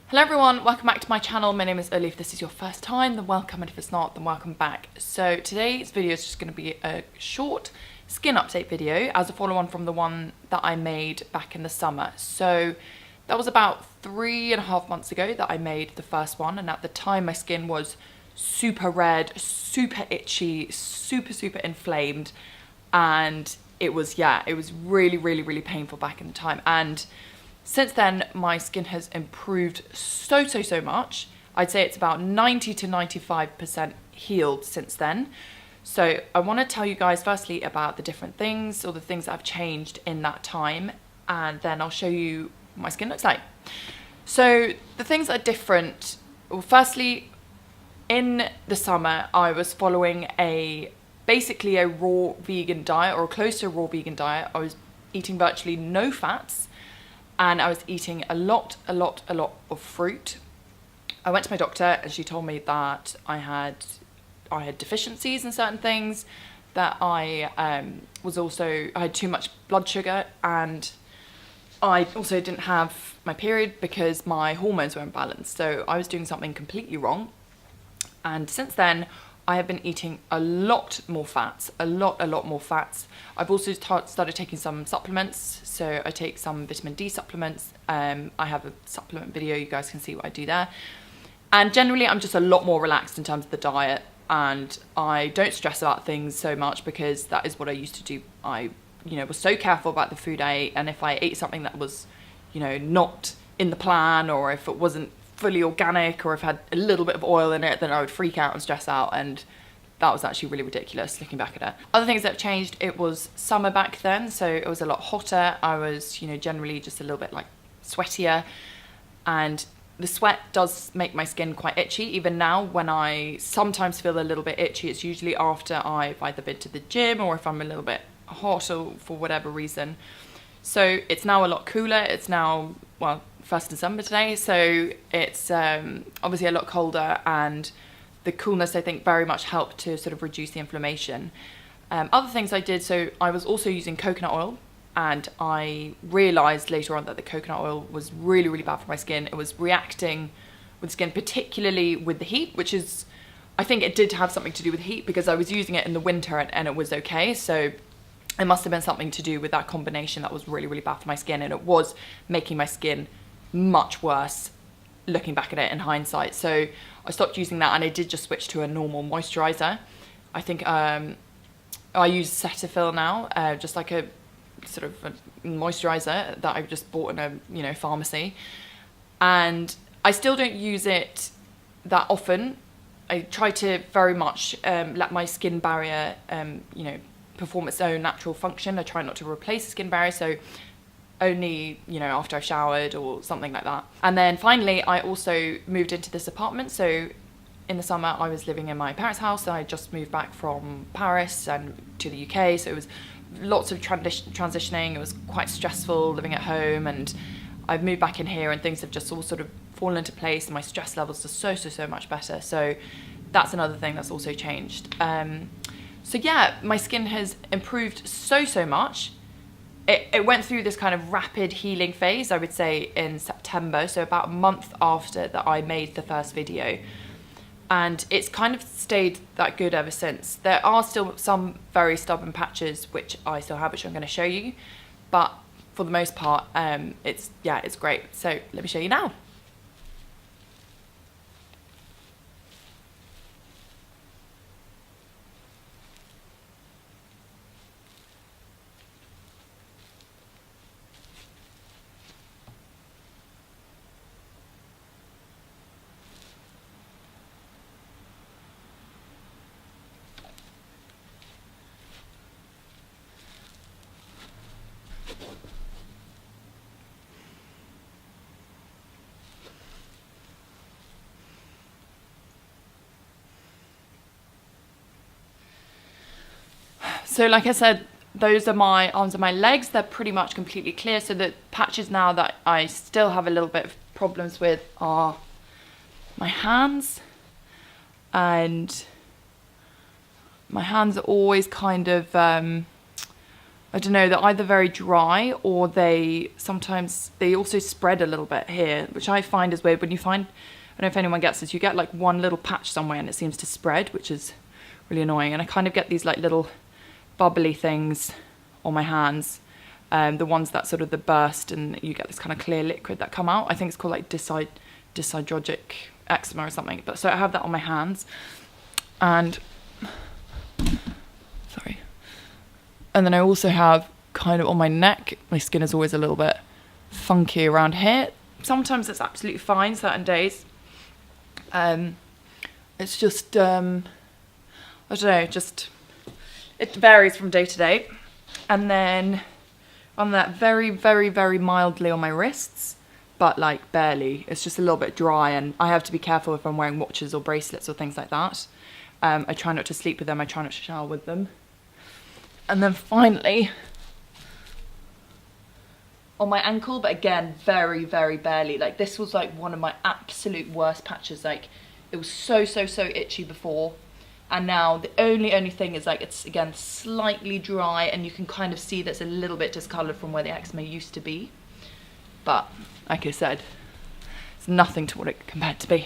Hello everyone, welcome back to my channel. My name is Oli. If this is your first time, then welcome, and if it's not, then welcome back. So today's video is just going to be a short skin update video as a follow-on from the one that I made back in the summer. So that was about 3.5 months ago that I made the first one, and at the time my skin was super red, super itchy, super inflamed, and it was really painful back in the time. And since then, my skin has improved so much. I'd say it's about 90 to 95% healed since then. So I want to tell you guys firstly about the different things, or the things that have changed in that time, and then I'll show you what my skin looks like. So the things that are different, well, firstly, in the summer, I was following basically a raw vegan diet, or close to a raw vegan diet. I was eating virtually no fats, and I was eating a lot of fruit. I went to my doctor and she told me that I had deficiencies in certain things, that I had too much blood sugar, and I also didn't have my period because my hormones were imbalanced. So I was doing something completely wrong. And since then, I have been eating a lot more fats, a lot more fats. I've also started taking some supplements. So I take some vitamin D supplements. I have a supplement video, you guys can see what I do there. And generally I'm just a lot more relaxed in terms of the diet, and I don't stress about things so much because that is what I used to do. I was so careful about the food I ate, and if I ate something that was not in the plan, or if it wasn't fully organic, or if it had a little bit of oil in it, then I would freak out and stress out, and that was actually really ridiculous looking back at it. Other things that have changed, it was summer back then, so it was a lot hotter. I was generally just a little bit like sweatier, and the sweat does make my skin quite itchy. Even now, when I sometimes feel a little bit itchy, it's usually after I've either been to the gym, or if I'm a little bit hot, or for whatever reason. So it's now a lot cooler. It's now, well, 1st December today, so it's obviously a lot colder, and the coolness I think very much helped to sort of reduce the inflammation. Other things I did, so I was also using coconut oil, and I realised later on that the coconut oil was really bad for my skin. It was reacting with skin, particularly with the heat, which is, I think it did have something to do with heat, because I was using it in the winter and it was okay. So it must have been something to do with that combination that was really bad for my skin, and it was making my skin much worse looking back at it in hindsight. So I stopped using that, and I did just switch to a normal moisturizer. I think I use Cetaphil now, just like a sort of a moisturizer that I've just bought in a pharmacy, and I still don't use it that often. I try to very much let my skin barrier perform its own natural function. I try not to replace the skin barrier, so only after I've showered or something like that. And then finally, I also moved into this apartment. So in the summer I was living in my parents' house, and I just moved back from Paris and to the UK, so it was lots of transitioning. It was quite stressful living at home, and I've moved back in here, and things have just all sort of fallen into place, and my stress levels are so much better. So that's another thing that's also changed. So yeah, my skin has improved so much. It went through this kind of rapid healing phase, I would say, in September, so about a month after that I made the first video. And it's kind of stayed that good ever since. There are still some very stubborn patches, which I still have, which I'm going to show you. But for the most part, it's great. So let me show you now. So like I said, those are my arms and my legs. They're pretty much completely clear. So the patches now that I still have a little bit of problems with are my hands. And my hands are always kind of I don't know, they're either very dry or they also spread a little bit here, which I find is weird. When you find, I don't know if anyone gets this, you get like one little patch somewhere and it seems to spread, which is really annoying. And I kind of get these like little bubbly things on my hands, the ones that sort of the burst and you get this kind of clear liquid that come out. I think it's called like dyshydrotic eczema or something. But so I have that on my hands, and sorry. And then I also have kind of on my neck, my skin is always a little bit funky around here. Sometimes it's absolutely fine, certain days. It's just, I don't know, it varies from day to day. And then on that, very, very, very mildly on my wrists, but like barely. It's just a little bit dry, and I have to be careful if I'm wearing watches or bracelets or things like that. I try not to sleep with them, I try not to shower with them. And then finally, on my ankle, but again, very, very barely. Like this was like one of my absolute worst patches. Like it was so itchy before. And now the only thing is like, it's again, slightly dry and you can kind of see that's a little bit discolored from where the eczema used to be. But like I said, it's nothing to what it compared to be.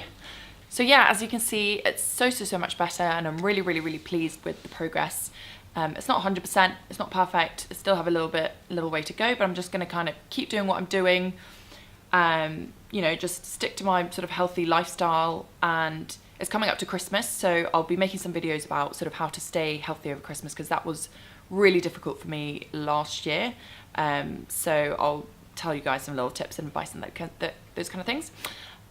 So yeah, as you can see, it's so much better, and I'm really, really, really pleased with the progress. It's not 100%, it's not perfect, I still have a little way to go, but I'm just gonna kind of keep doing what I'm doing, you know, just stick to my sort of healthy lifestyle. And it's coming up to Christmas, so I'll be making some videos about sort of how to stay healthy over Christmas, because that was really difficult for me last year. So I'll tell you guys some little tips and advice and those kind of things.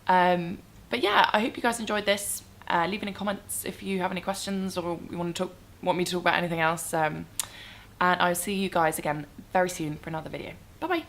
But yeah, I hope you guys enjoyed this. Leave any comments if you have any questions or you want me to talk about anything else, and I'll see you guys again very soon for another video. Bye bye.